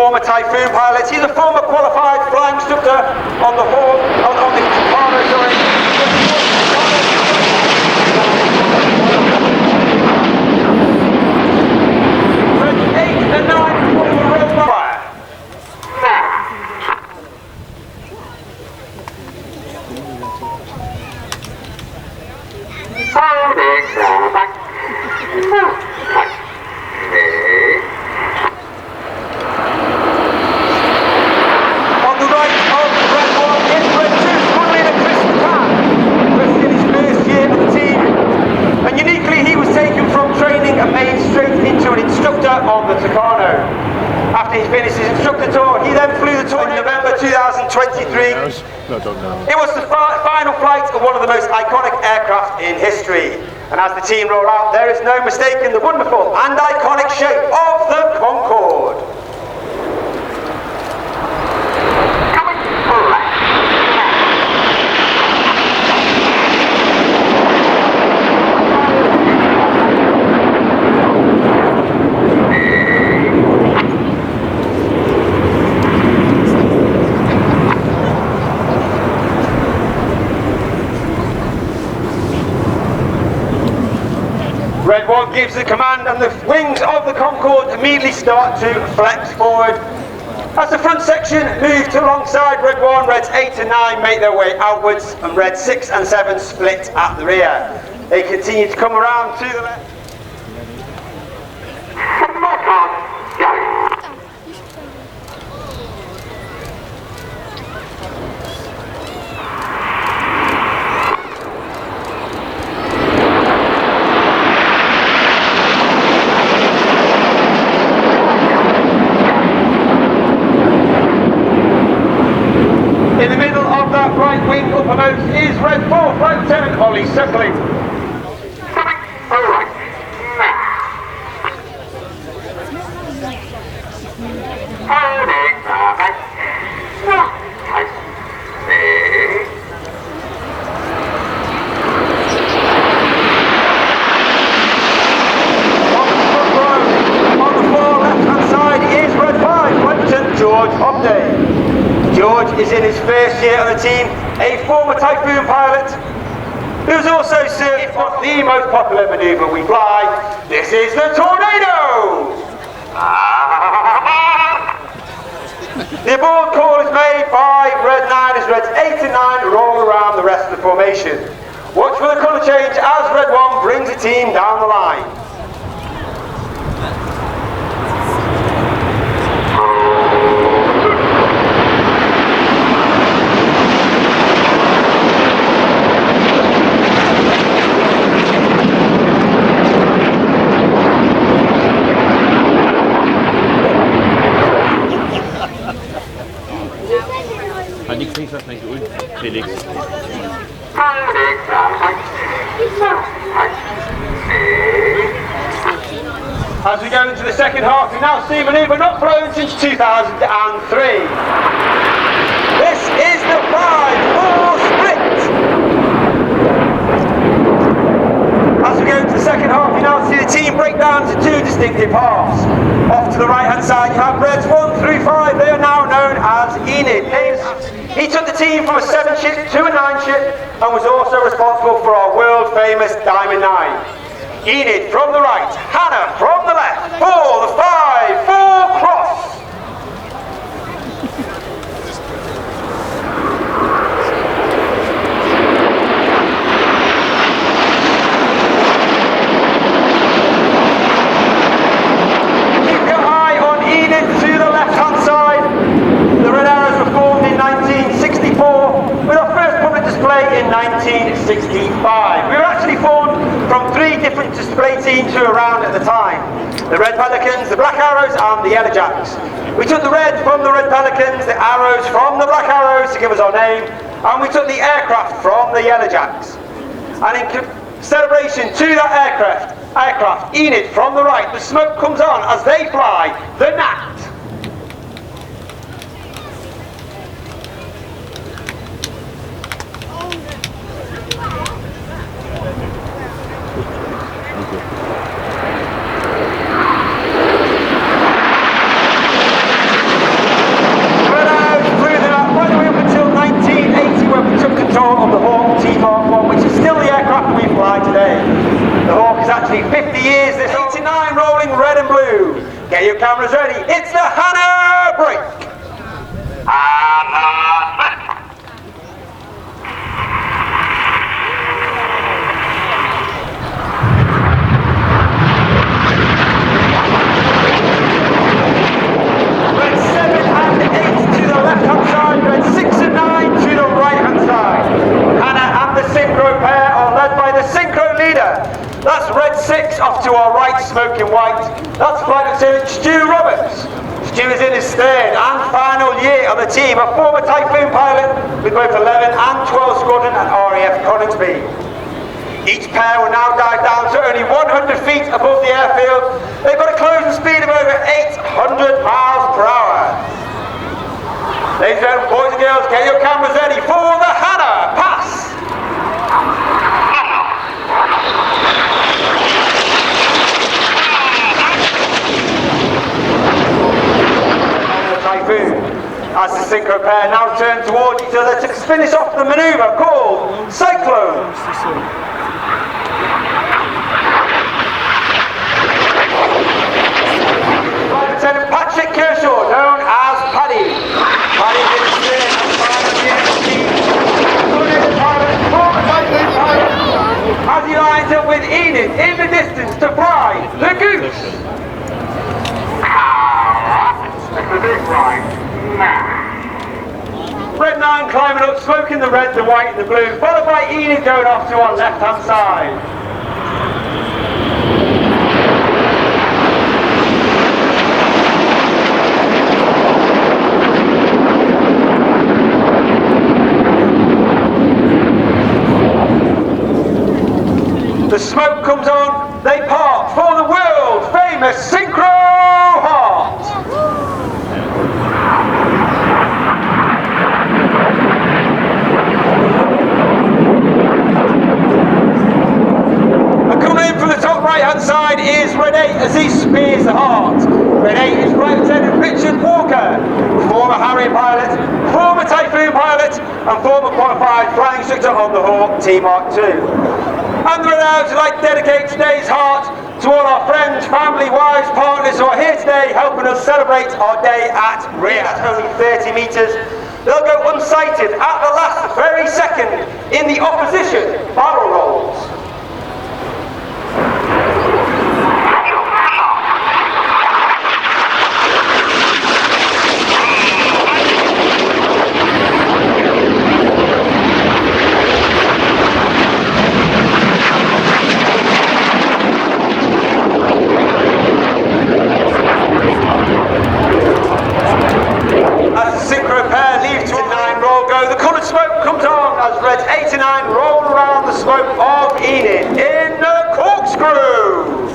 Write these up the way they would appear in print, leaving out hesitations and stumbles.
former Typhoon pilot. He's a former qualified flying instructor on the Tucano, sorry. Reds 8 and 9 for the Red Fire. On the Tucano. After he finished his instructor tour, he then flew the tour in November 2023. It was the final flight of one of the most iconic aircraft in history. And as the team roll out, there is no mistaking the wonderful and iconic shape of the Concorde. Red 1 gives the command and the wings of the Concorde immediately start to flex forward. As the front section move to alongside Red 1, Reds 8 and 9 make their way outwards and Reds 6 and 7 split at the rear. They continue to come around to the left. In the middle of that right wing uppermost is Red 4 Flight Lieutenant Ollie Suckling. On the far left-hand side is Red 5 Flight Lieutenant George Hobday. George is in his first year on the team, a former Typhoon pilot who's also served on the most popular manoeuvre we fly. This is the Tornado! The aboard call is made by Red 9 as Reds 8 and 9 roll around the rest of the formation. Watch for the colour change as Red 1 brings the team down the line. Felix. As we go into the second half, we now see manoeuvre not flown since 2003. This is the 5-4 split. As we go into the second half, you now see the team break down into two distinctive halves. Off to the right hand side you have Reds 1 through 5, they are now known as Enid. He took the team from a 7 ship to a 9 ship and was also responsible for our world famous Diamond 9. Enid from the right, Hannah from the left, for the 5-4 cross. Keep your eye on Enid to the left hand side. The Red Arrows were formed in 1964 with our first public display in 1965. We were actually formed from 3 different display teams who were around at the time. The Red Pelicans, the Black Arrows and the Yellow Jacks. We took the red from the Red Pelicans, the arrows from the Black Arrows to give us our name, and we took the aircraft from the Yellow Jacks. And in celebration to that aircraft, Enid from the right, the smoke comes on as they fly the Gnat. is in his third and final year on the team, a former Typhoon pilot with both 11 and 12 Squadron at RAF Coningsby. Each pair will now dive down to only 100 feet above the airfield. They've got a closing speed of over 800 miles per hour. Ladies and gentlemen, boys and girls, get your cameras ready for the Hannah Pass! As the synchro pair now turn towards each other to finish off the manoeuvre called Cyclone. Flight Lieutenant Patrick Kershaw, known as Paddy. Paddy's in the stern and final year of the team. Good pilot, former Typhoon pilot, as he lines up with Enid in the distance to fly the Goose. The big ride. Red 9 climbing up, smoking the red, the white and the blue, followed by Enid going off to our left hand side. The smoke comes on, they part for the world famous Synchro Heart. Right hand side is Red 8 as he spears the heart. Red 8 is Flight Lieutenant Richard Walker, former Harrier pilot, former Typhoon pilot and former qualified flying instructor on the Hawk T-Mark II. And the Red Arrows would like to dedicate today's heart to all our friends, family, wives, partners who are here today helping us celebrate our day at RIAT. Only 30 metres. They'll go unsighted at the last very second in the opposition barrel rolls. Reds 8 and 9 roll around the smoke of Enid in the corkscrew.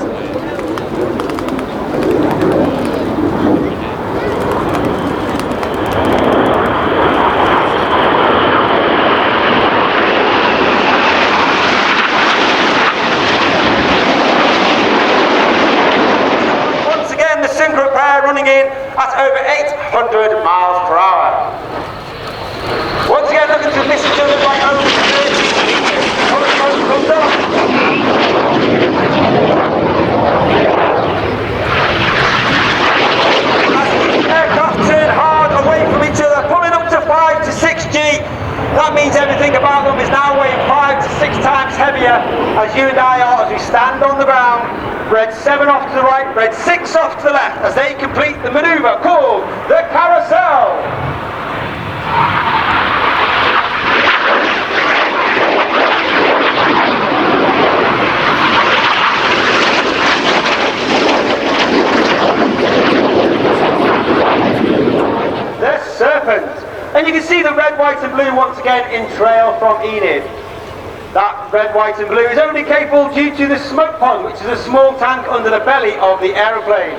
Once again, the synchro pair running in at over 800 miles per hour. Once again, looking to miss each other by only 30 metres. Comes up. As the aircraft turn hard away from each other, pulling up to 5 to 6G, that means everything about them is now weighing 5 to 6 times heavier as you and I are as we stand on the ground. Red 7 off to the right, Red 6 off to the left as they complete the manoeuvre called the Carousel. And you can see the red, white and blue once again in trail from Enid. That red, white and blue is only capable due to the smoke pond, which is a small tank under the belly of the aeroplane.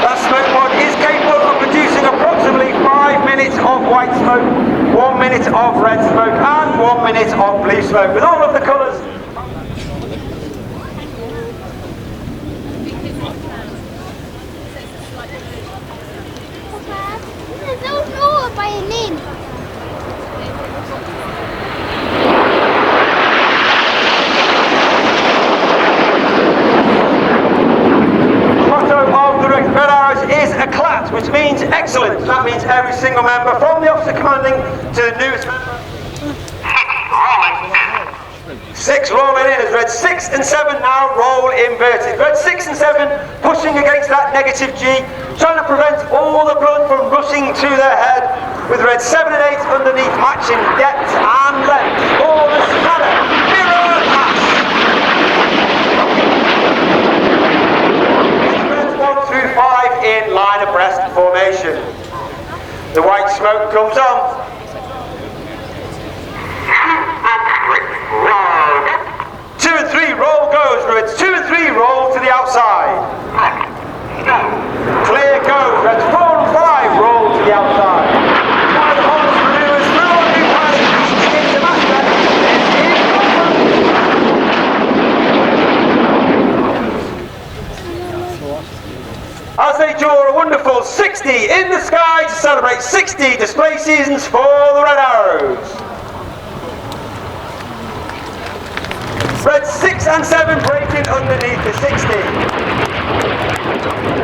That smoke pond is capable of producing approximately 5 minutes of white smoke, 1 minute of red smoke and 1 minute of blue smoke with all of the colours. By a name. The motto of the Red Arrows is "Eclat," which means excellent. That means every single member, from the officer commanding to the newest member. 6 rolling in as Red 6 and 7 now roll inverted. Red 6 and 7 pushing against that negative G, trying to prevent all the blood from rushing to their head, with Red 7 and 8 underneath matching depth and length. All the spanner, mirror pass. Reds 1 through 5 formation. The white smoke comes on. 2 and 3, roll goes, Reds. 2 and 3, roll to the outside. Clear goes, Reds. 4 and 5, roll to the outside. One of the holders maneuvers through on new plane. Into master. As they draw a wonderful 60 in the sky to celebrate 60 display seasons for the Red Arrows. Red 6 and 7 breaking underneath the 60.